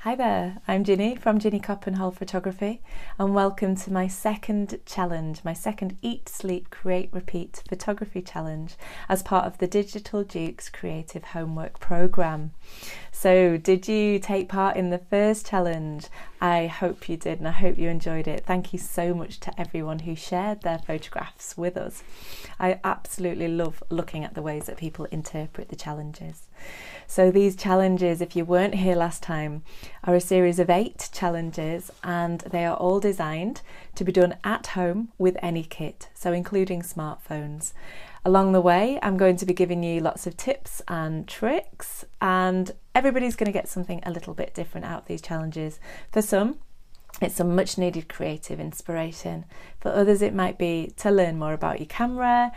Hi there, I'm Ginny from Ginny Coppenhole Photography, and welcome to my second challenge, my second Eat, Sleep, Create, Repeat photography challenge as part of the Digital Dukes Creative Homework Programme. So did you take part in the first challenge? I hope you did, and I hope you enjoyed it. Thank you so much to everyone who shared their photographs with us. I absolutely love looking at the ways that people interpret the challenges. So these challenges, if you weren't here last time, are a series of 8 challenges, and they are all designed to be done at home with any kit, so including smartphones. Along the way, I'm going to be giving you lots of tips and tricks, and everybody's going to get something a little bit different out of these challenges. For some, it's some much needed creative inspiration. For others, it might be to learn more about your camera.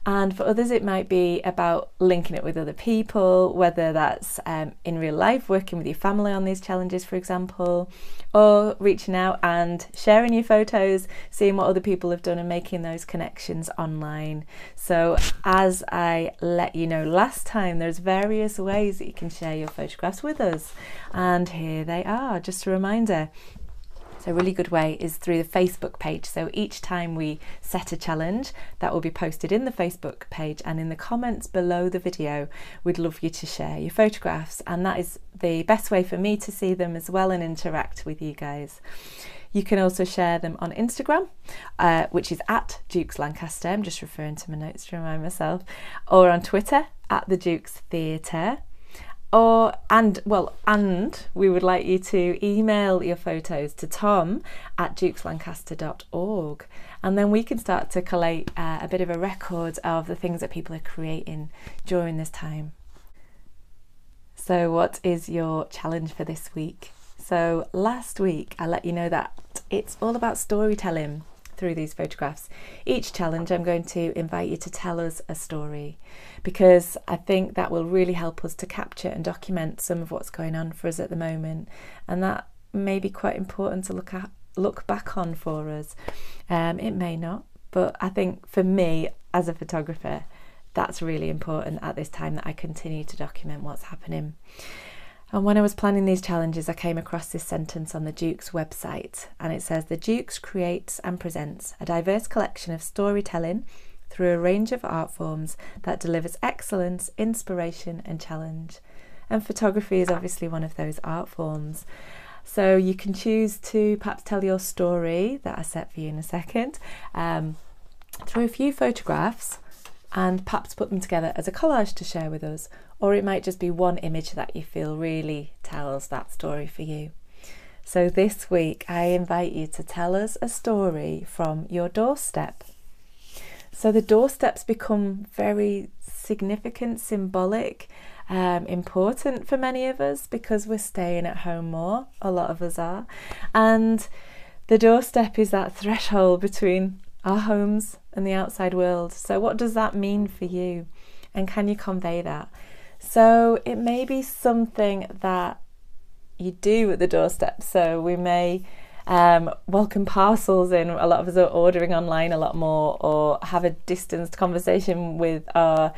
And for others, it might be about linking it with other people, whether that's in real life, working with your family on these challenges, for example, or reaching out and sharing your photos, seeing what other people have done and making those connections online. So as I let you know last time, there's various ways that you can share your photographs with us. And here they are, just a reminder. A really good way is through the Facebook page. So each time we set a challenge, that will be posted in the Facebook page, and in the comments below the video, we'd love you to share your photographs, and that is the best way for me to see them as well and interact with you guys. You can also share them on Instagram, which is at Dukes Lancaster. I'm just referring to my notes to remind myself, or on Twitter at the Dukes Theatre. And we would like you to email your photos to tom@dukeslancaster.org, and then we can start to collate a bit of a record of the things that people are creating during this time. So what is your challenge for this week? So last week I let you know that it's all about storytelling through these photographs. Each challenge I'm going to invite you to tell us a story, because I think that will really help us to capture and document some of what's going on for us at the moment, and that may be quite important to look back on for us. It may not, but I think for me as a photographer, that's really important at this time, that I continue to document what's happening. And when I was planning these challenges, I came across this sentence on the Dukes website, and it says, "The Dukes creates and presents a diverse collection of storytelling through a range of art forms that delivers excellence, inspiration and challenge." And photography is obviously one of those art forms. So you can choose to perhaps tell your story that I set for you in a second through a few photographs, and perhaps put them together as a collage to share with us, or it might just be one image that you feel really tells that story for you. So this week I invite you to tell us a story from your doorstep. So the doorsteps become very significant, symbolic, important for many of us because we're staying at home more, a lot of us are, and the doorstep is that threshold between our homes and the outside world. So what does that mean for you, and can you convey that? So it may be something that you do at the doorstep. So we may welcome parcels in. A lot of us are ordering online a lot more, or have a distanced conversation with our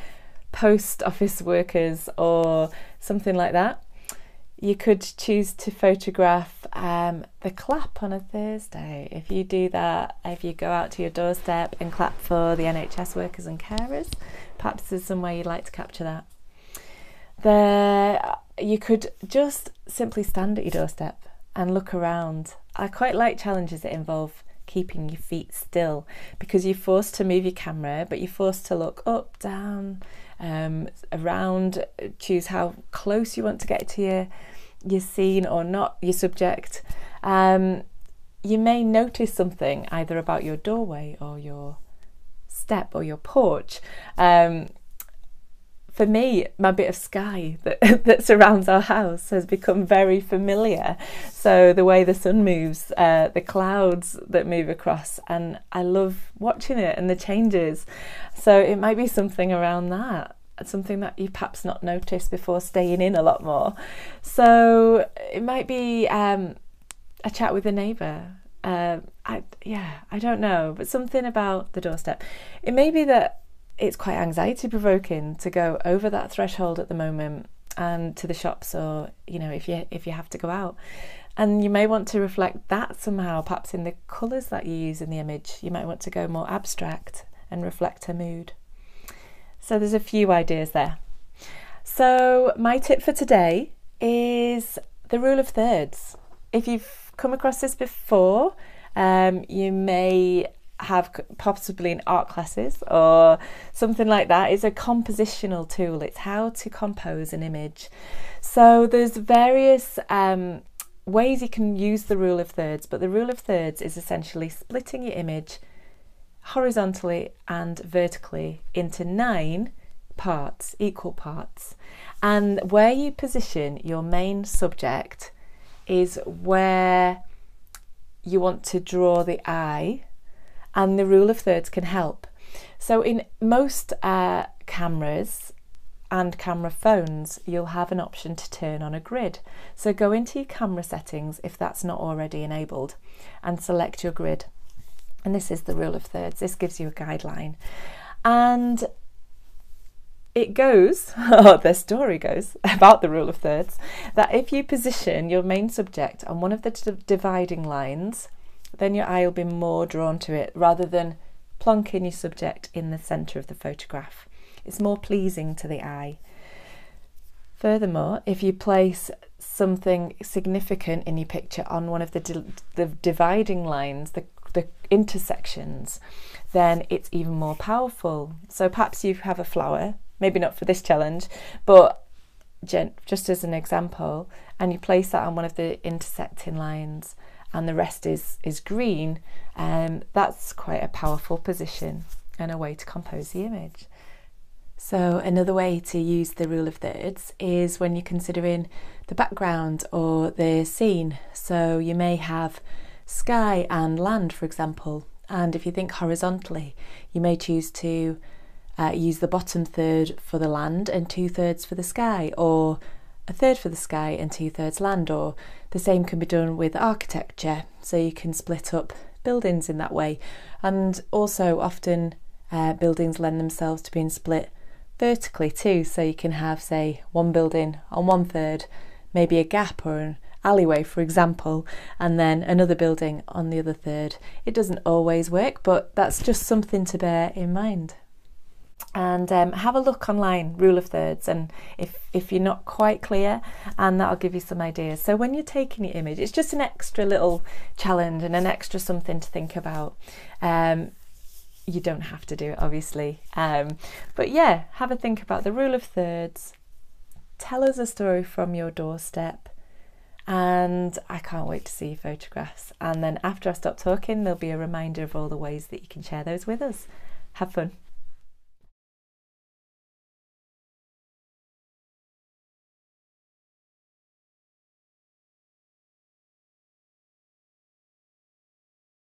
post office workers or something like that. You could choose to photograph the clap on a Thursday. If you do that, if you go out to your doorstep and clap for the NHS workers and carers, perhaps there's some way you'd like to capture that. You could just simply stand at your doorstep and look around. I quite like challenges that involve keeping your feet still, because you're forced to move your camera, but you're forced to look up, down, around, choose how close you want to get to your scene or not, your subject. You may notice something either about your doorway or your step or your porch. For me, my bit of sky that surrounds our house has become very familiar. So the way the sun moves, the clouds that move across, and I love watching it and the changes. So it might be something around that, something that you perhaps not noticed before staying in a lot more. So it might be a chat with a neighbour. I don't know, but something about the doorstep. It may be that it's quite anxiety provoking to go over that threshold at the moment, and to the shops, or if you have to go out. And you may want to reflect that somehow, perhaps in the colours that you use in the image. You might want to go more abstract and reflect a mood. So there's a few ideas there. So my tip for today is the rule of thirds. If you've come across this before, you may have possibly in art classes or something like that. It's a compositional tool. It's how to compose an image. So there's various ways you can use the rule of thirds, but the rule of thirds is essentially splitting your image horizontally and vertically into 9 parts, equal parts. And where you position your main subject is where you want to draw the eye, and the rule of thirds can help. So in most cameras and camera phones, you'll have an option to turn on a grid. So go into your camera settings if that's not already enabled and select your grid. And this is the rule of thirds. This gives you a guideline. And it goes, the story goes about the rule of thirds, that if you position your main subject on one of the dividing lines, then your eye will be more drawn to it rather than plonking your subject in the centre of the photograph. It's more pleasing to the eye. Furthermore, if you place something significant in your picture on one of the dividing lines, the intersections, then it's even more powerful. So perhaps you have a flower, maybe not for this challenge, but just as an example, and you place that on one of the intersecting lines and the rest is green, that's quite a powerful position and a way to compose the image. So another way to use the rule of thirds is when you're considering the background or the scene. So you may have sky and land, for example, and if you think horizontally, you may choose to use the bottom third for the land and 2/3 for the sky, or 1/3 for the sky and 2/3 land, or the same can be done with architecture, so you can split up buildings in that way. And also often buildings lend themselves to being split vertically too, so you can have, say, one building on 1/3, maybe a gap or an alleyway, for example, and then another building on the other third. It doesn't always work, but that's just something to bear in mind. And have a look online, rule of thirds, and if you're not quite clear, and that'll give you some ideas. So when you're taking your image, it's just an extra little challenge and an extra something to think about. You don't have to do it, obviously, but yeah, have a think about the rule of thirds. Tell us a story from your doorstep, and I can't wait to see your photographs. And then after I stop talking, there'll be a reminder of all the ways that you can share those with us. Have fun.